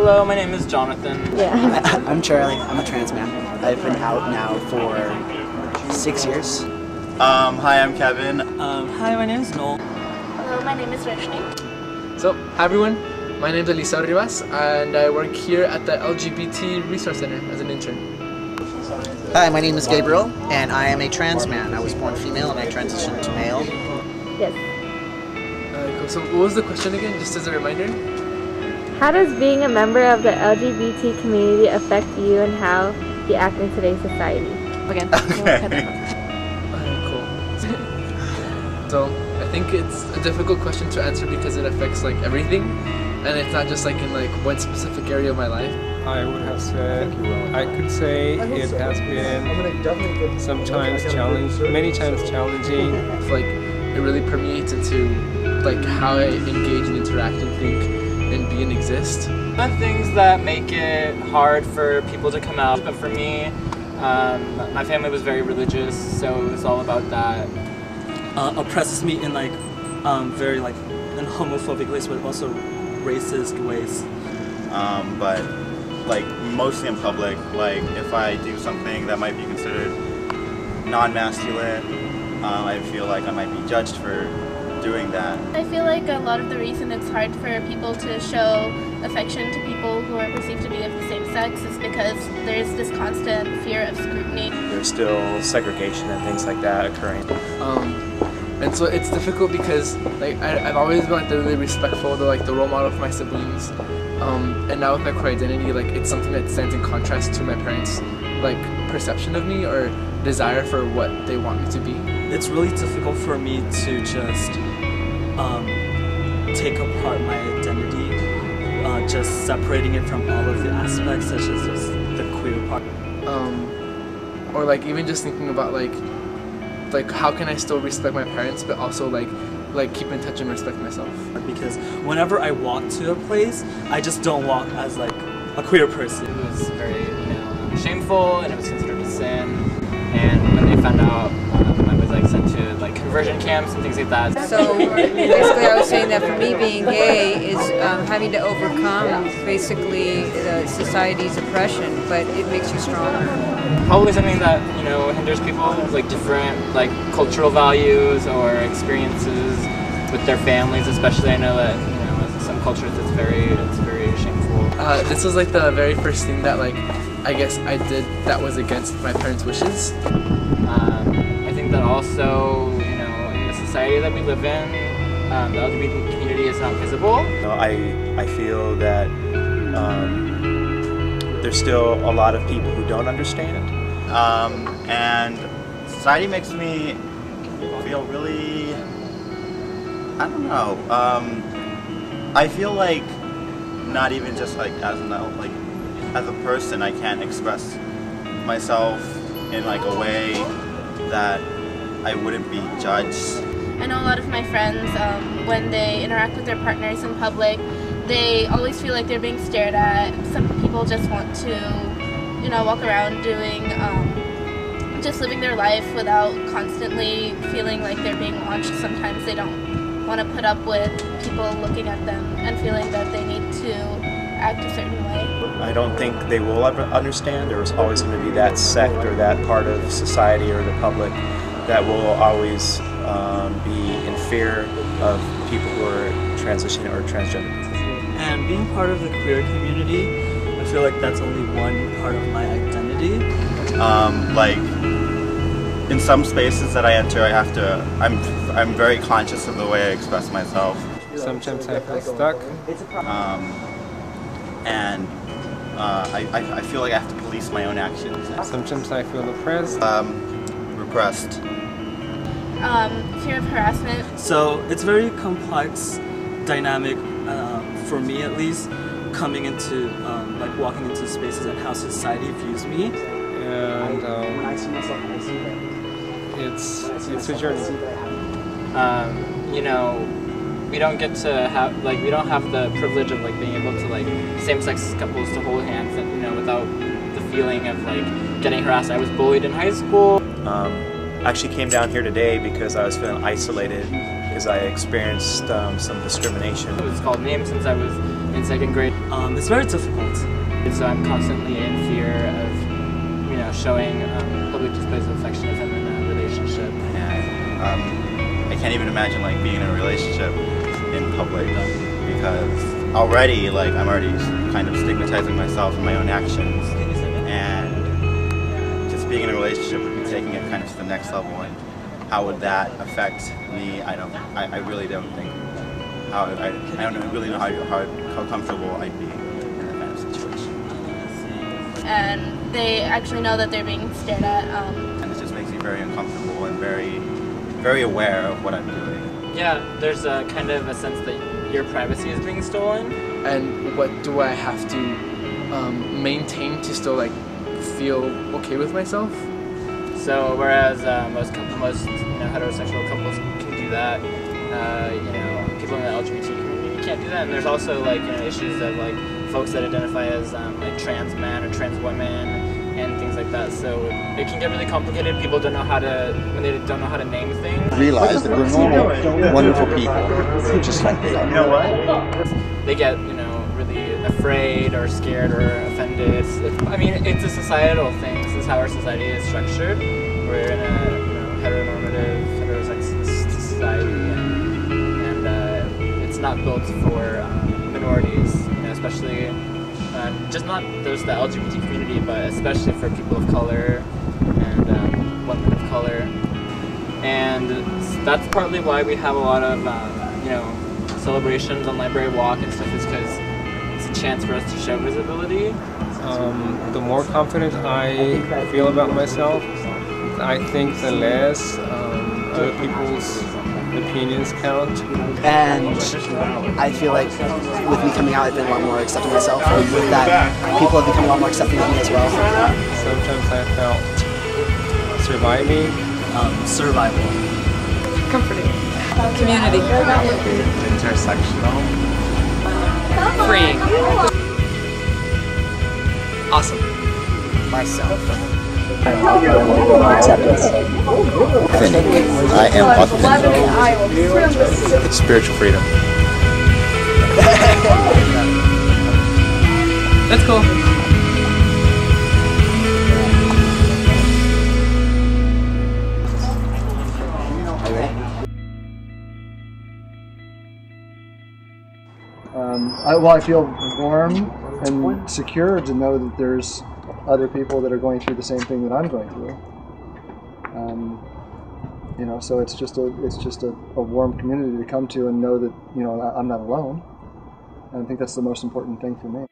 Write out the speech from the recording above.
Hello, my name is Jonathan. Yeah. I'm Charlie. I'm a trans man. I've been out now for 6 years. Hi, I'm Kevin. Hi, my name is Noel. Hello, my name is Rashni. So, hi everyone. My name is Elisa Rivas and I work here at the LGBT Resource Center as an intern. Hi, my name is Gabriel, and I am a trans man. I was born female and I transitioned to male. Yes. Cool. So, what was the question again, just as a reminder? How does being a member of the LGBT community affect you and how you act in today's society? Again. Okay. Cool. So, I think it's a difficult question to answer because it affects like everything, and it's not just like in like one specific area of my life. I would have said, I could say it has been sometimes challenging, many times challenging. Like, it really permeates into like how I engage and interact and think and be and exist. The things that make it hard for people to come out, but for me, my family was very religious, so it was all about that. Oppresses me in like very like in homophobic ways, but also racist ways. But like mostly in public, like if I do something that might be considered non-masculine, I feel like I might be judged for doing that. I feel like a lot of the reason it's hard for people to show affection to people who are perceived to be of the same sex is because there's this constant fear of scrutiny. There's still segregation and things like that occurring. And so it's difficult because like I've always been like really respectful to like the role model for my siblings, and now with my queer identity, like it's something that stands in contrast to my parents' like perception of me or desire for what they want me to be. It's really difficult for me to just take apart my identity, just separating it from all of the aspects, such as just the queer part. Or like even just thinking about like how can I still respect my parents but also like keep in touch and respect myself. Because whenever I walk to a place, I just don't walk as like a queer person. It was very, shameful, and it was considered a sin. And when they found out, I was like sent to like conversion camps and things like that. So basically, I was saying that for me, being gay is having to overcome basically the society's oppression, but it makes you stronger. Probably something that hinders people with like different like cultural values or experiences with their families. Especially, I know that in some cultures it's very shameful. This was like the very first thing that like I guess I did that was against my parents' wishes. I think that also in the society that we live in, the LGBT community is not visible. I feel that there's still a lot of people who don't understand. And society makes me feel really, I don't know, I feel like not even just like as a person, I can't express myself in like a way that I wouldn't be judged. I know a lot of my friends, when they interact with their partners in public, they always feel like they're being stared at. Some people just want to, walk around doing, just living their life without constantly feeling like they're being watched. Sometimes they don't want to put up with people looking at them and feeling that they need to act a certain way. I don't think they will ever understand. There's always going to be that sect or that part of society or the public that will always be in fear of people who are transitioning or transgender. And being part of the queer community, I feel like that's only one part of my identity. Like in some spaces that I enter, I'm very conscious of the way I express myself. Sometimes I feel stuck. And I feel like I have to police my own actions. Sometimes I feel oppressed. Repressed. Fear of harassment. So it's very complex dynamic for me at least, coming into like walking into spaces and how society views me. And it's a journey. We don't get to have we don't have the privilege of being able to same-sex couples to hold hands and without the feeling of getting harassed. I was bullied in high school. I actually came down here today because I was feeling isolated because I experienced some discrimination. I was called names since I was in second grade. It's very difficult. So I'm constantly in fear of, you know, showing public displays of affection if I'm in a relationship. And I can't even imagine like being in a relationship in public because already like I'm already kind of stigmatizing myself and my own actions, and just being in a relationship would be taking it kind of to the next level. And how would that affect me? I really don't think. I don't really know how comfortable I'd be in that kind of situation. And they actually know that they're being stared at. And it just makes me very uncomfortable and very aware of what I'm doing. Yeah, there's a kind of a sense that your privacy is being stolen. And what do I have to maintain to still like feel okay with myself? So whereas most heterosexual couples can do that, people in the LGBT community can't do that. And there's also like issues of like folks that identify as like trans men or trans women and things like that. So it can get really complicated. People don't know how to when they don't know how to name things. Realize that we're normal, wonderful people, just like they are. You know what? They get really afraid or scared or offended. It's a societal thing. This is how our society is structured. We're in a heteronormative, heterosexist society, and it's not built for minorities, especially just not those the LGBT community, but especially for people of color and women of color. And that's partly why we have a lot of celebrations on Library Walk and stuff, is because it's a chance for us to show visibility. The more confident I feel about myself, I think the less other people's opinions count. And I feel like with me coming out, I've been a lot more accepting of myself, and with that, people have become a lot more accepting of me as well. Sometimes I felt surviving. Survival. Comforting. Community. Intersectional. Freeing. Awesome. Myself. Acceptance. Authentic. I am authentic. It's spiritual freedom. That's cool. I feel warm and secure to know that there's other people that are going through the same thing that I'm going through. So it's just a warm community to come to and know that I'm not alone. And I think that's the most important thing for me.